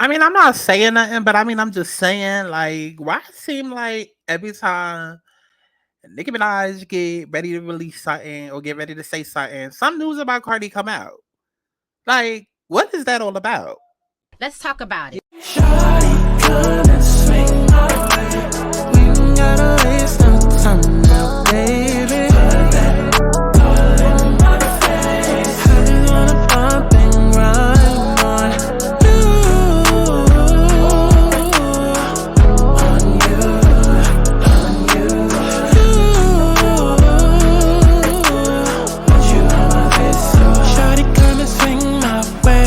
I mean, I'm not saying nothing, but I mean, I'm just saying, like, why it seem like every time Nicki Minaj get ready to release something or get ready to say something, some news about Cardi come out. Like, what is that all about? Let's talk about it. Shawty, come and swing my way. We ain't gotta waste no time now, baby. Put that all in my face. I just wanna bump and grind on you, on you, on you. Want you on my face, so shawty, come and swing my way.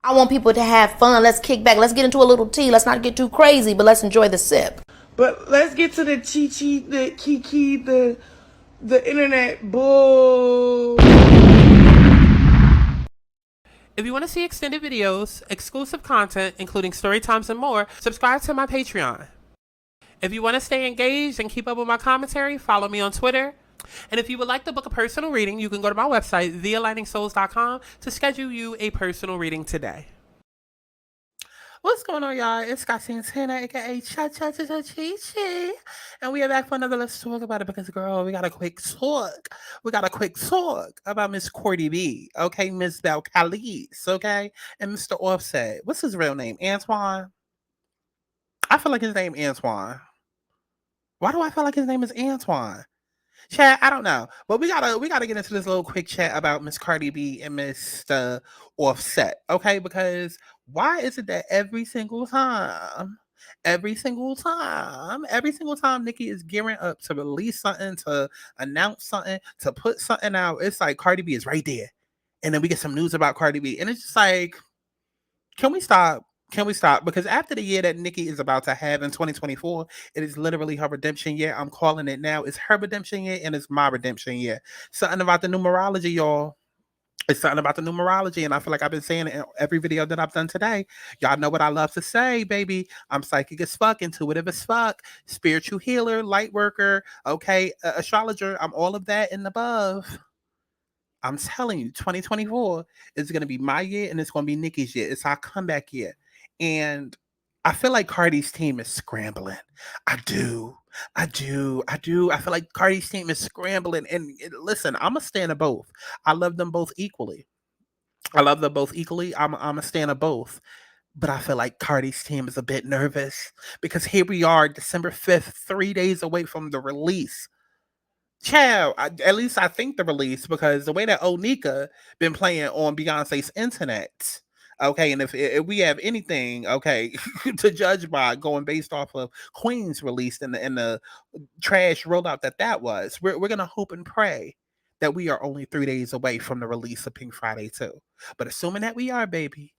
I want people to have fun. Let's kick back. Let's get into a little tea. Let's not get too crazy, but let's enjoy the sip. But let's get to the Chi-Chi, the Kiki, the internet bull. If you want to see extended videos, exclusive content, including story times and more, subscribe to my Patreon. If you want to stay engaged and keep up with my commentary, follow me on Twitter. And if you would like to book a personal reading, you can go to my website, thealigningsouls.com, to schedule you a personal reading today. What's going on, y'all? It's Santana, aka Chi, and we are back for another Let's Talk About It because, girl, we got a quick talk. We got a quick talk about Miss Cardi B, okay, Miss Bel Khalees, okay, and Mr. Offset. What's his real name? Antoine. I feel like his name Antoine. Why do I feel like his name is Antoine? Chat, I don't know, but we gotta get into this little quick chat about Miss Cardi B and Mr. Offset, okay? Because why is it that every single time Nicki is gearing up to release something, to announce something, to put something out, it's like Cardi B is right there, and then we get some news about Cardi B, and it's just like, can we stop? Can we stop? Because after the year that Nicki is about to have in 2024, it is literally her redemption year. I'm calling it now. It's her redemption year and it's my redemption year. Something about the numerology, y'all. It's something about the numerology, and I feel like I've been saying it in every video that I've done today. Y'all know what I love to say, baby. I'm psychic as fuck, intuitive as fuck, spiritual healer, light worker, okay, astrologer. I'm all of that and above. I'm telling you, 2024 is going to be my year and it's going to be Nicki's year. It's our comeback year. And I feel like Cardi's team is scrambling. I do. I feel like Cardi's team is scrambling. And listen, I'm a stan of both. I love them both equally. I'm a stan of both. But I feel like Cardi's team is a bit nervous because here we are, December 5th, 3 days away from the release. Child, at least I think the release, because the way that Onika been playing on Beyonce's internet, okay, and if we have anything, okay, to judge by going based off of Queen's release and the trash rollout that was, we're gonna hope and pray that we are only 3 days away from the release of Pink Friday 2. But assuming that we are, baby,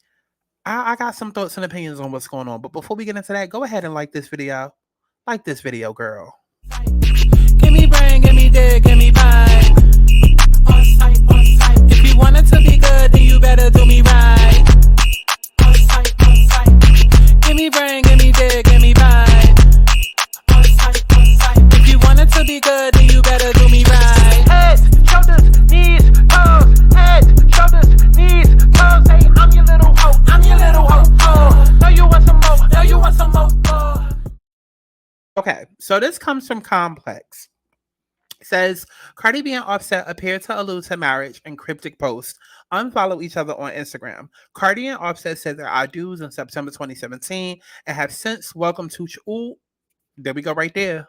I got some thoughts and opinions on what's going on. But before we get into that, go ahead and like this video. Like this video, girl. Give me brain, give me dick, give me bite. On sight, on sight. If you want it to be good, then you better do me right. On sight, on sight. Give me brain, give me dick, give me bite. On sight, on sight. If you want it to be good, then you better do me right. Head, shoulders, knees, toes. Head, shoulders, knees, toes. Hey, I'm your little hoe, I'm your little hoe. Oh, now you want some more, now you want some more. Oh. Okay, so this comes from Complex. It says Cardi B and Offset appear to allude to marriage in cryptic posts. Unfollow each other on Instagram. Cardi and Offset said their I do's in September 2017 and have since welcomed to. Ooh, there we go right there.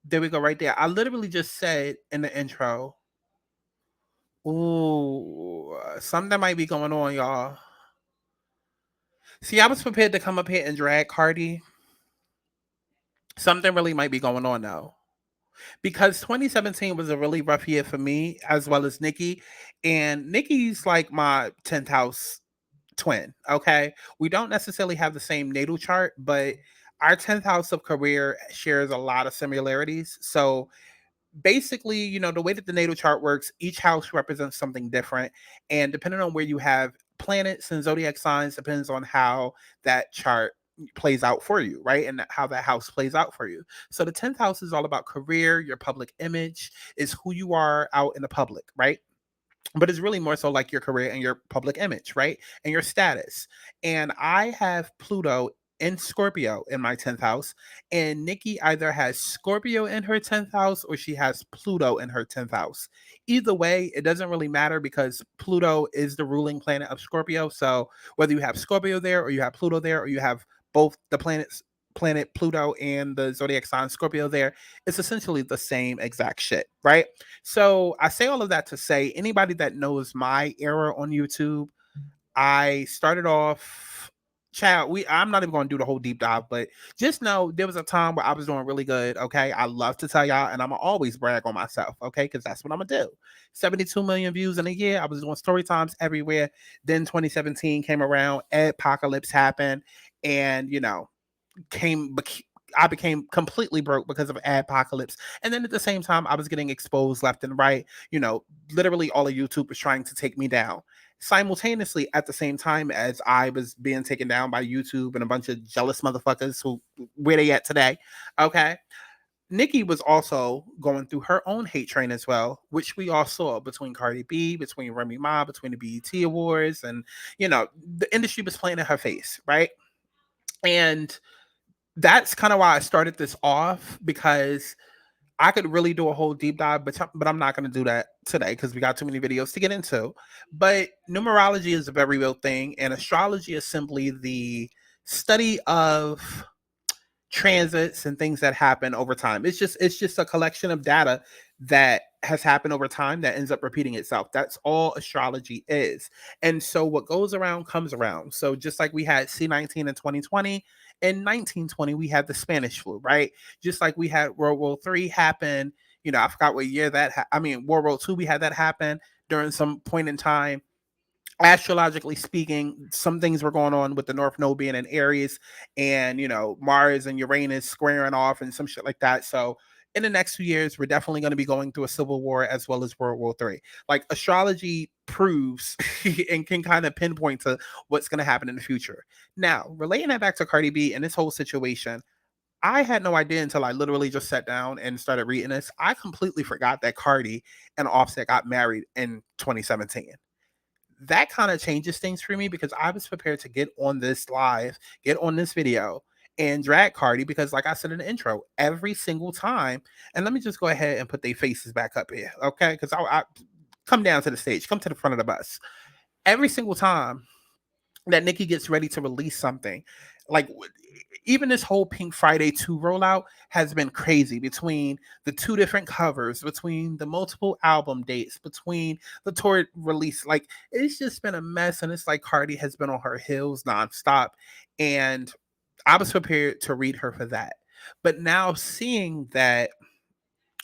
There we go right there. I literally just said in the intro. Ooh, something might be going on, y'all. See, I was prepared to come up here and drag Cardi. Something really might be going on though. Because 2017 was a really rough year for me as well as Nicki. And Nicki's like my 10th house twin. Okay. We don't necessarily have the same natal chart, but our 10th house of career shares a lot of similarities. So basically, the way that the natal chart works, each house represents something different. And depending on where you have planets and zodiac signs, depends on how that chart plays out for you, right? And how that house plays out for you. So the 10th house is all about career, your public image, is who you are out in the public, right? but it's really more so like your career and your public image, right? And your status. And I have Pluto in Scorpio in my 10th house, and Nicki either has Scorpio in her 10th house or she has Pluto in her 10th house. Either way, it doesn't really matter because Pluto is the ruling planet of Scorpio. So whether you have Scorpio there or you have Pluto there or you have both the planet Pluto and the zodiac sign Scorpio there, it's essentially the same exact shit, right? So I say all of that to say anybody that knows my era on YouTube, I started off, child. I'm not even going to do the whole deep dive, but just know there was a time where I was doing really good. Okay, I love to tell y'all, and I'm gonna always brag on myself. Okay, because that's what I'm gonna do. 72 million views in a year. I was doing story times everywhere. Then 2017 came around, apocalypse happened, and I became completely broke because of apocalypse. And then at the same time, I was getting exposed left and right. Literally all of YouTube was trying to take me down. Simultaneously, at the same time as I was being taken down by YouTube and a bunch of jealous motherfuckers who, where they at today? Okay. Nicki was also going through her own hate train as well, which we all saw between Cardi B, between Remy Ma, between the BET Awards, and the industry was playing in her face, right? And that's kind of why I started this off, because I could really do a whole deep dive, but I'm not going to do that today because we got too many videos to get into. But numerology is a very real thing, and astrology is simply the study of transits and things that happen over time. It's just a collection of data that has happened over time that ends up repeating itself. That's all astrology is. And so what goes around comes around. So just like we had C-19 in 2020, in 1920 we had the Spanish flu, right? Just like we had World War III happen, I forgot what year that World War II, we had that happen during some point in time. Astrologically speaking, some things were going on with the North Node being in Aries, and Mars and Uranus squaring off and some shit like that. So in the next few years, we're definitely going to be going through a civil war as well as World War III. Like, astrology proves and can kind of pinpoint to what's going to happen in the future. Now, relating that back to Cardi B and this whole situation, I had no idea until I literally just sat down and started reading this. I completely forgot that Cardi and Offset got married in 2017. That kind of changes things for me because I was prepared to get on this live, get on this video, and drag Cardi because, like I said in the intro, every single time, and let me just go ahead and put their faces back up here, okay? Because I come down to the stage, come to the front of the bus. Every single time that Nicki gets ready to release something, like even this whole Pink Friday 2 rollout has been crazy, between the two different covers, between the multiple album dates, between the tour release. Like, it's just been a mess, and it's like Cardi has been on her heels nonstop, and I was prepared to read her for that. But now seeing that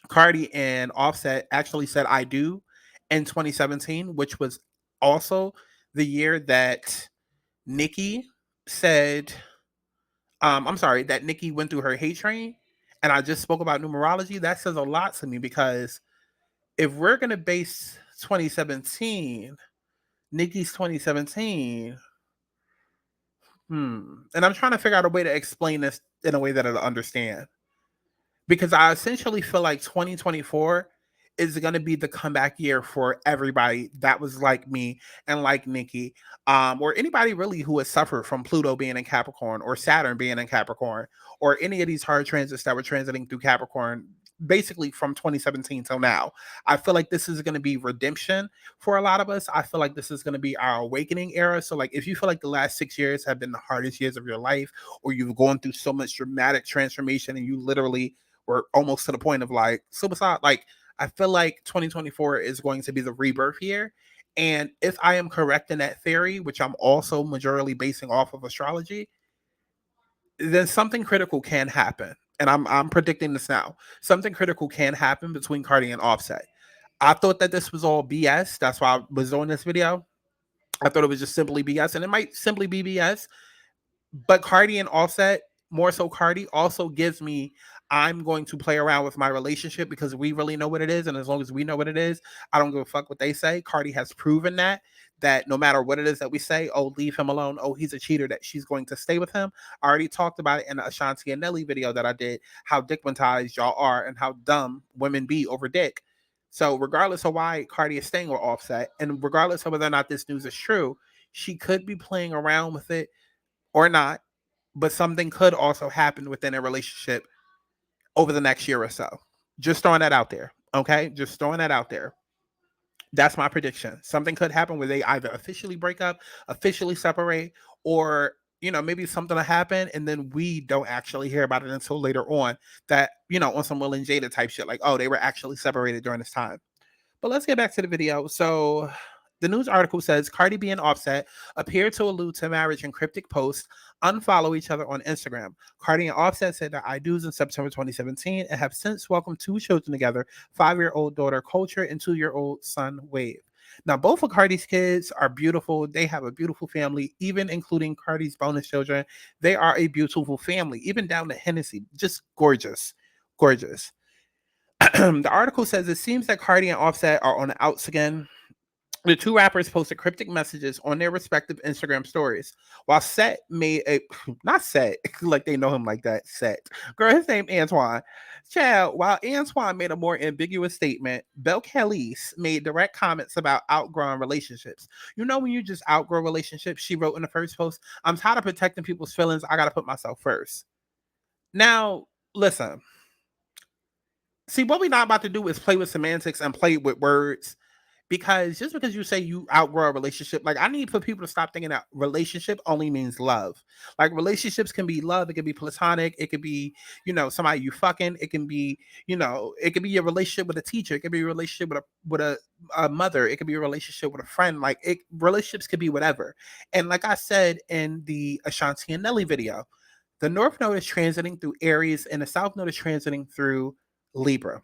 Cardi and Offset actually said "I do" in 2017, which was also the year that Nicki said, I'm sorry, that Nicki went through her hate train, and I just spoke about numerology. That says a lot to me, because if we're gonna base 2017, Nicki's 2017, and I'm trying to figure out a way to explain this in a way that I'll understand, because I essentially feel like 2024 is going to be the comeback year for everybody that was like me and like Nicki, or anybody really who has suffered from Pluto being in Capricorn or Saturn being in Capricorn, or any of these hard transits that were transiting through Capricorn, basically from 2017 till now. I feel like this is going to be redemption for a lot of us. I feel like this is going to be our awakening era. So, like, if you feel like the last 6 years have been the hardest years of your life, or you've gone through so much dramatic transformation and you literally were almost to the point of like suicide, like, I feel like 2024 is going to be the rebirth year. And if I am correct in that theory, which I'm also majorly basing off of astrology, then something critical can happen. And I'm predicting this now. Something critical can happen between Cardi and Offset. I thought that this was all BS. That's why I was doing this video. I thought it was just simply BS, and it might simply be BS. But Cardi and Offset, more so Cardi, also gives me, I'm going to play around with my relationship because we really know what it is. And as long as we know what it is, I don't give a fuck what they say. Cardi has proven that no matter what it is that we say, oh, leave him alone, oh, he's a cheater, that she's going to stay with him. I already talked about it in the Ashanti and Nelly video that I did, how dickmatized y'all are and how dumb women be over dick. So regardless of why Cardi is staying with Offset, and regardless of whether or not this news is true, she could be playing around with it or not, but something could also happen within a relationship over the next year or so. Just throwing that out there. Okay. Just throwing that out there. That's my prediction. Something could happen where they either officially break up, officially separate, or maybe something will happen and then we don't actually hear about it until later on, that, on some Will and Jada type shit, like, oh, they were actually separated during this time. But let's get back to the video. So the news article says Cardi B and Offset appear to allude to marriage in cryptic posts, unfollow each other on Instagram. Cardi and Offset said their I do's in September 2017 and have since welcomed 2 children together, 5-year-old daughter Culture and 2-year-old son Wave. Now, both of Cardi's kids are beautiful. They have a beautiful family, even including Cardi's bonus children. They are a beautiful family, even down to Hennessy. Just gorgeous. Gorgeous. The article says it seems that Cardi and Offset are on the outs again. The 2 rappers posted cryptic messages on their respective Instagram stories. While Set made a, not Set, like they know him like that, Set. Girl, his name Antoine. Child, while Antoine made a more ambiguous statement, Belle Calise made direct comments about outgrowing relationships. When you just outgrow relationships, she wrote in the first post, I'm tired of protecting people's feelings. I got to put myself first. Now, listen. See, what we're not about to do is play with semantics and play with words, because just because you say you outgrow a relationship, like, I need for people to stop thinking that relationship only means love. Like, relationships can be love, it can be platonic, it could be, somebody you fucking, it can be, it could be a relationship with a teacher, it could be a relationship with a mother, it could be a relationship with a friend. Like, relationships could be whatever. And like I said in the Ashanti and Nelly video, the North Node is transiting through Aries and the South Node is transiting through Libra.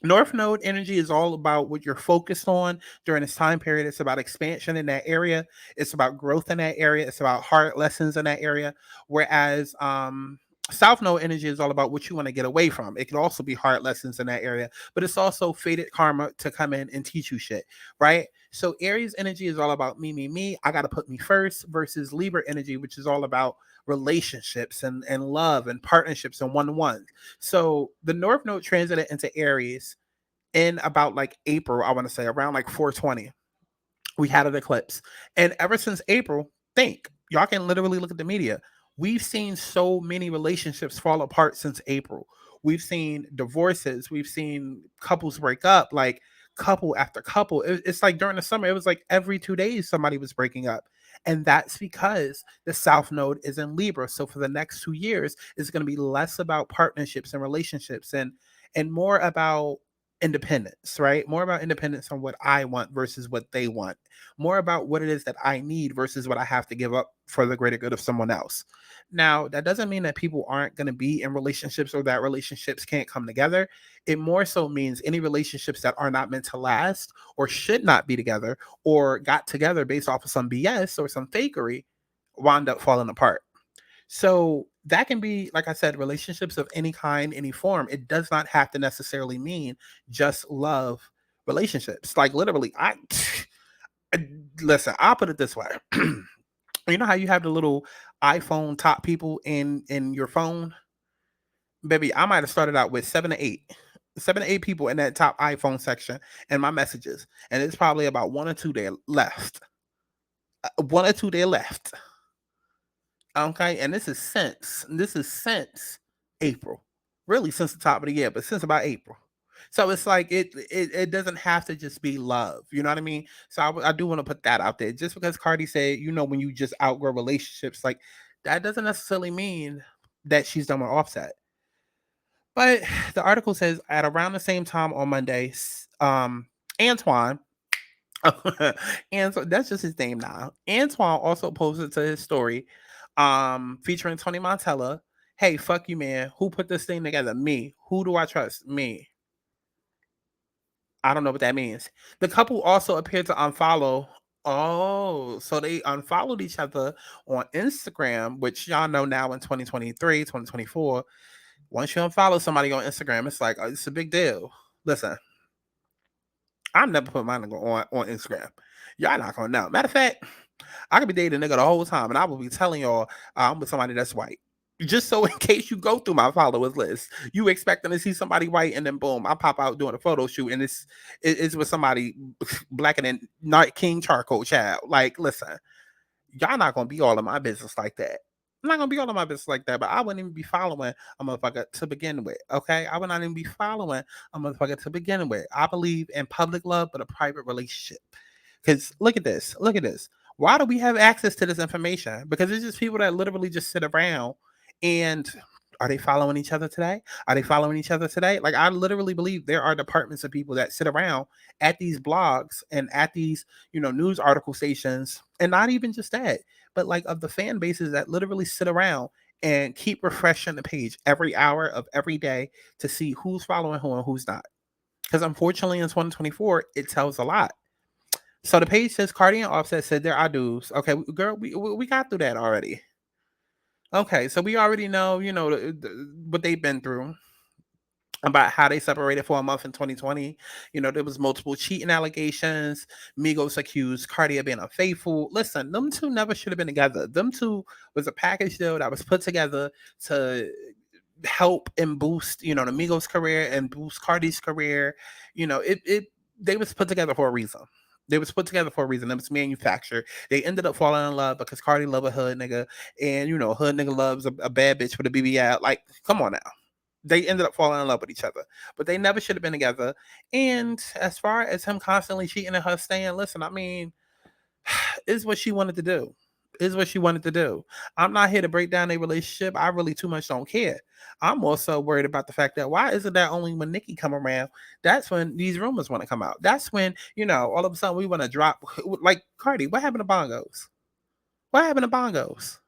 North Node energy is all about what you're focused on during this time period. It's about expansion in that area. It's about growth in that area. It's about hard lessons in that area. Whereas South Node energy is all about what you want to get away from. It can also be hard lessons in that area, but it's also fated karma to come in and teach you shit, right? So Aries energy is all about me, me, me. I got to put me first, versus Libra energy, which is all about relationships and love and partnerships and one-on-one. So the North Node transited into Aries in about like April, I want to say around like 420. We had an eclipse. And ever since April, y'all can literally look at the media. We've seen so many relationships fall apart since April. We've seen divorces. We've seen couples break up, like couple after couple. It's like during the summer, it was like every 2 days somebody was breaking up. And that's because the South Node is in Libra. So for the next 2 years, it's going to be less about partnerships and relationships and more about independence, right? More about independence on what I want versus what they want. More about what it is that I need versus what I have to give up for the greater good of someone else. Now, that doesn't mean that people aren't going to be in relationships or that relationships can't come together. It more so means any relationships that are not meant to last or should not be together or got together based off of some BS or some fakery wound up falling apart. So that can be, like I said, relationships of any kind, any form. It does not have to necessarily mean just love relationships. Like literally, listen, I'll put it this way. You know how you have the little iPhone top people in your phone? Baby, I might have started out with 7 to 8 people in that top iPhone section in my messages. And it's probably about 1 or 2 there left. 1 or 2 there left. Okay, and this is since April, really since the top of the year, but since about April. So it's like it doesn't have to just be love, you know what I mean? So I do want to put that out there. Just because Cardi said, when you just outgrow relationships, like that doesn't necessarily mean that she's done with Offset. But the article says at around the same time on Monday, Antoine. And so that's just his name now. Antoine also posted to his story featuring Tony Montella. Hey, fuck you, man. Who put this thing together? Me. Who do I trust? Me. I don't know what that means. The couple also appeared to unfollow. Oh, so they unfollowed each other on Instagram, which y'all know now in 2023, 2024. Once you unfollow somebody on Instagram, it's like, it's a big deal. Listen, I'm never put mine on Instagram. Y'all not gonna know. Matter of fact, I could be dating a nigga the whole time, and I will be telling y'all I'm with somebody that's white. Just so in case you go through my followers list, you expecting to see somebody white, and then boom, I pop out doing a photo shoot, and it's with somebody blacker than not King Charcoal Child. Like, listen, y'all not gonna be all in my business like that. I'm not gonna be all in my business like that, but I wouldn't even be following a motherfucker to begin with. Okay, I would not even be following a motherfucker to begin with. I believe in public love, but a private relationship. Because look at this, look at this. Why do we have access to this information? Because it's just people that literally just sit around and are they following each other today? Are they following each other today? Like, I literally believe there are departments of people that sit around at these blogs and at these, news article stations, and not even just that, but like of the fan bases that literally sit around and keep refreshing the page every hour of every day to see who's following who and who's not. Because unfortunately in 2024, it tells a lot. So the page says Cardi and Offset said they're our dudes. Okay, girl, we got through that already. Okay, so we already know, what they've been through about how they separated for a month in 2020. There was multiple cheating allegations. Migos accused Cardi of being unfaithful. Listen, them two never should have been together. Them two was a package deal that was put together to help and boost, the Migos career and boost Cardi's career. They was put together for a reason. They was put together for a reason. It was manufactured. They ended up falling in love because Cardi love a hood nigga, and hood nigga loves a bad bitch with a BB out. Like, come on now. They ended up falling in love with each other, but they never should have been together. And as far as him constantly cheating and her staying, listen, I mean, is what she wanted to do. Is what she wanted to do. I'm not here to break down a relationship. I really too much don't care. I'm also worried about the fact that why isn't that only when Nicki come around, that's when these rumors want to come out. That's when, all of a sudden we want to drop, like, Cardi, what happened to bongos? What happened to bongos?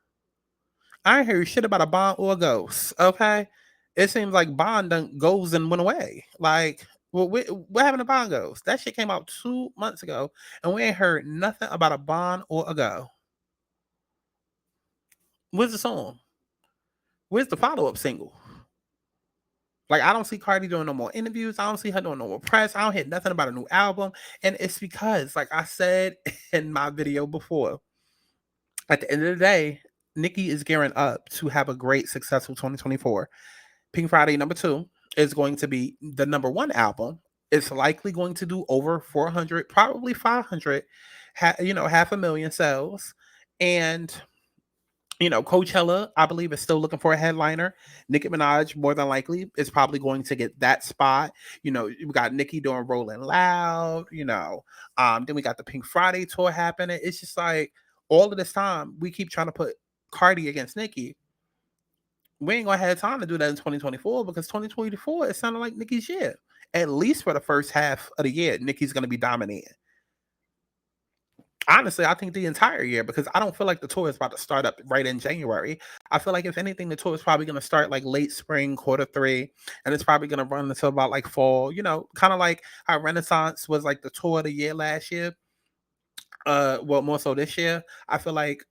I ain't heard shit about a bond or a ghost, okay? It seems like bond done goes and went away. Like, what happened to bongos? That shit came out 2 months ago, and we ain't heard nothing about a bond or a go. Where's the song? Where's the follow-up single? Like, I don't see Cardi doing no more interviews. I don't see her doing no more press. I don't hear nothing about a new album. And it's because, like I said in my video before, at the end of the day, Nicki is gearing up to have a great, successful 2024. Pink Friday #2 is going to be the #1 album. It's likely going to do over 400, probably 500, half a million sales. And Coachella, I believe, is still looking for a headliner. Nicki Minaj, more than likely, is probably going to get that spot. We got Nicki doing Rolling Loud, then we got the Pink Friday tour happening. It's just like all of this time, we keep trying to put Cardi against Nicki. We ain't gonna have time to do that in 2024 because 2024 it sounded like Nicki's year. At least for the first half of the year, Nicki's gonna be dominating. Honestly, I think the entire year, because I don't feel like the tour is about to start up right in January. I feel like if anything, the tour is probably going to start like late spring, Q3, and it's probably going to run until about like fall. Kind of like how Renaissance was like the tour of the year last year. Well, more so this year. I feel like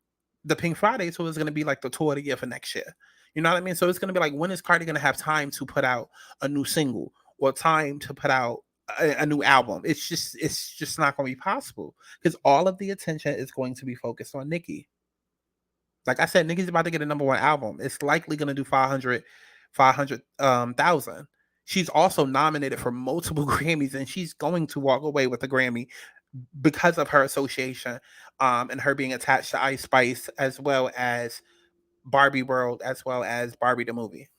the Pink Friday tour is going to be like the tour of the year for next year. You know what I mean? So it's going to be like, when is Cardi going to have time to put out a new single or time to put out a new album? It's just not going to be possible because all of the attention is going to be focused on Nicki. Like I said, Nicki's about to get a #1 album. It's likely going to do 500,000. She's also nominated for multiple Grammys, and she's going to walk away with a Grammy because of her association and her being attached to Ice Spice, as well as Barbie World, as well as Barbie the movie.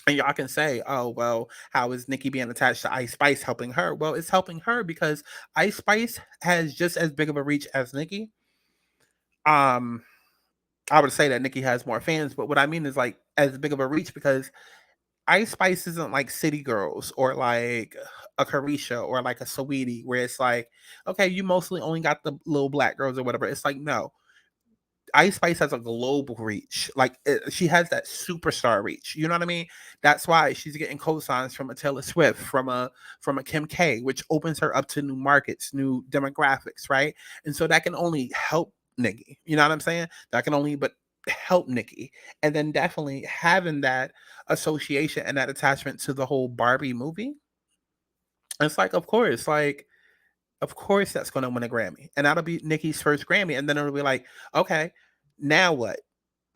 And y'all can say, oh, well, how is Nicki being attached to Ice Spice helping her? Well, it's helping her because Ice Spice has just as big of a reach as Nicki. I would say that Nicki has more fans, but what I mean is like as big of a reach because Ice Spice isn't like City Girls or like a Carisha or like a Saweetie, where it's like, okay, you mostly only got the little black girls or whatever. It's like, no. Ice Spice has a global reach. Like she has that superstar reach. You know what I mean? That's why she's getting cosigns from a Taylor Swift, from a Kim K, which opens her up to new markets, new demographics, right? And so that can only help Nicki. You know what I'm saying? That can only but help Nicki. And then definitely having that association and that attachment to the whole Barbie movie. It's like, of course that's going to win a Grammy, and that'll be Nicki's first Grammy. And then it'll be like, okay, now what?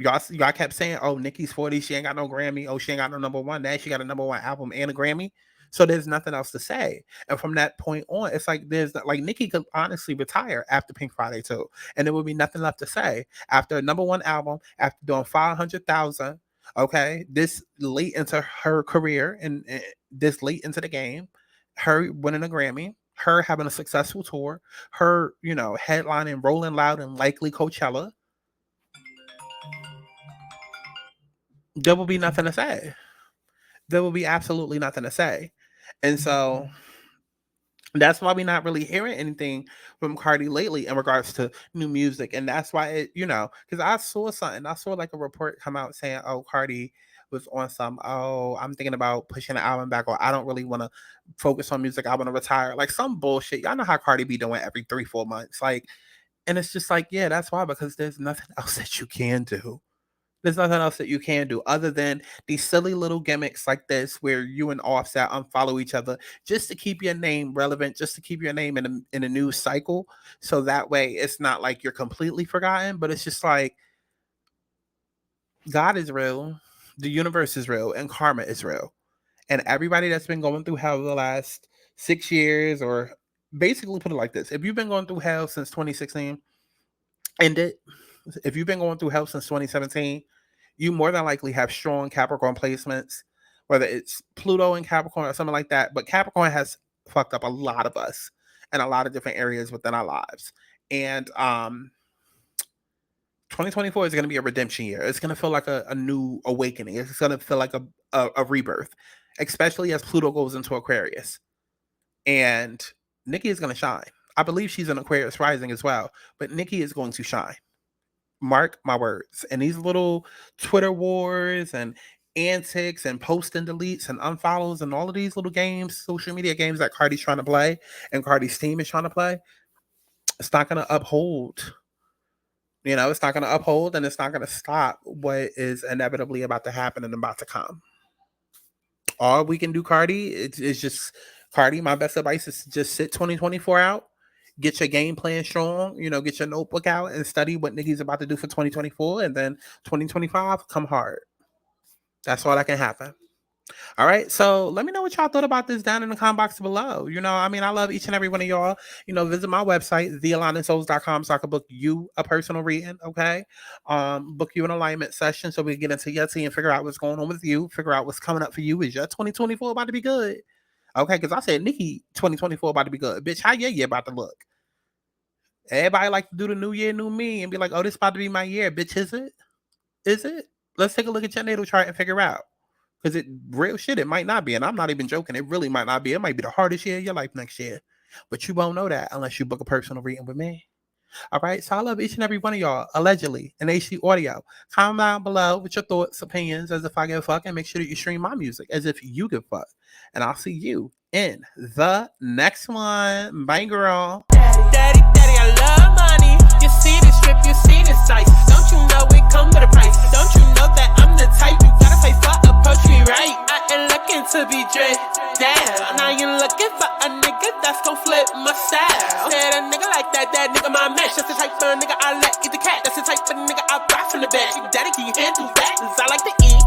Y'all kept saying, oh, Nicki's 40, she ain't got no Grammy. Oh, she ain't got no #1. Now she got a #1 album and a Grammy. So there's nothing else to say. And from that point on, it's like Nicki could honestly retire after Pink Friday too. And there would be nothing left to say. After a #1 album, after doing 500,000, okay, this late into her career and this late into the game, her winning a Grammy, her having a successful tour, her, headlining Rolling Loud and likely Coachella, there will be nothing to say. There will be absolutely nothing to say. And so that's why we're not really hearing anything from Cardi lately in regards to new music. And that's why because I saw like a report come out saying, oh, Cardi was on I'm thinking about pushing the album back, or I don't really want to focus on music, I want to retire. Like some bullshit. Y'all know how Cardi be doing every 3-4 months. Like, and it's just like, yeah, that's why, because there's nothing else that you can do. There's nothing else that you can do other than these silly little gimmicks like this, where you and Offset unfollow each other just to keep your name relevant, just to keep your name in a news cycle. So that way it's not like you're completely forgotten, but it's just like God is real, the universe is real, and karma is real. And everybody that's been going through hell the last 6 years, or basically put it like this, if you've been going through hell since 2016, if you've been going through hell since 2017, you more than likely have strong Capricorn placements, whether it's Pluto in Capricorn or something like that. But Capricorn has fucked up a lot of us in a lot of different areas within our lives. And 2024 is going to be a redemption year. It's going to feel like a new awakening. It's going to feel like a rebirth, especially as Pluto goes into Aquarius. And Nicki is going to shine. I believe she's an Aquarius rising as well, but Nicki is going to shine. Mark my words. And these little Twitter wars and antics and post and deletes and unfollows and all of these little games, social media games that Cardi's trying to play and Cardi's team is trying to play, it's not going to uphold. It's not going to uphold, and it's not going to stop what is inevitably about to happen and about to come. All we can do, Cardi, it's just, Cardi, my best advice is to just sit 2024 out. Get your game plan strong, get your notebook out and study what Nicki's about to do for 2024. And then 2025, come hard. That's all that can happen. All right. So let me know what y'all thought about this down in the comment box below. I love each and every one of y'all. Visit my website, thealignmentsouls.com, so I can book you a personal reading. Okay. Book you an alignment session so we can get into your tea and figure out what's going on with you, figure out what's coming up for you. Is your 2024 about to be good? Okay. Because I said Nicki 2024 about to be good. Bitch, how your year about to look? Everybody like to do the new year, new me and be like, oh, this about to be my year. Bitch, is it? Is it? Let's take a look at your natal chart and figure out. Because real shit, it might not be. And I'm not even joking. It really might not be. It might be the hardest year of your life next year. But you won't know that unless you book a personal reading with me. All right. So I love each and every one of y'all, allegedly, in HD audio. Comment down below with your thoughts, opinions, as if I give a fuck. And make sure that you stream my music as if you give a fuck. And I'll see you in the next one. Bye, girl. Daddy, I love money. You see this strip, you see this sight. Don't you know it come with a price? Don't you know that I'm the type you gotta pay for approach me right? I ain't looking to be dressed down. Now you looking for a nigga that's gon' flip my style. Said a nigga like that nigga my match. That's the type of nigga I let eat the cat. That's the type of nigga I buy from the bed. Daddy, can you handle that? 'Cause I like to eat,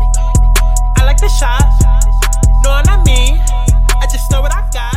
I like to shop. Know what I mean? I just know what I got.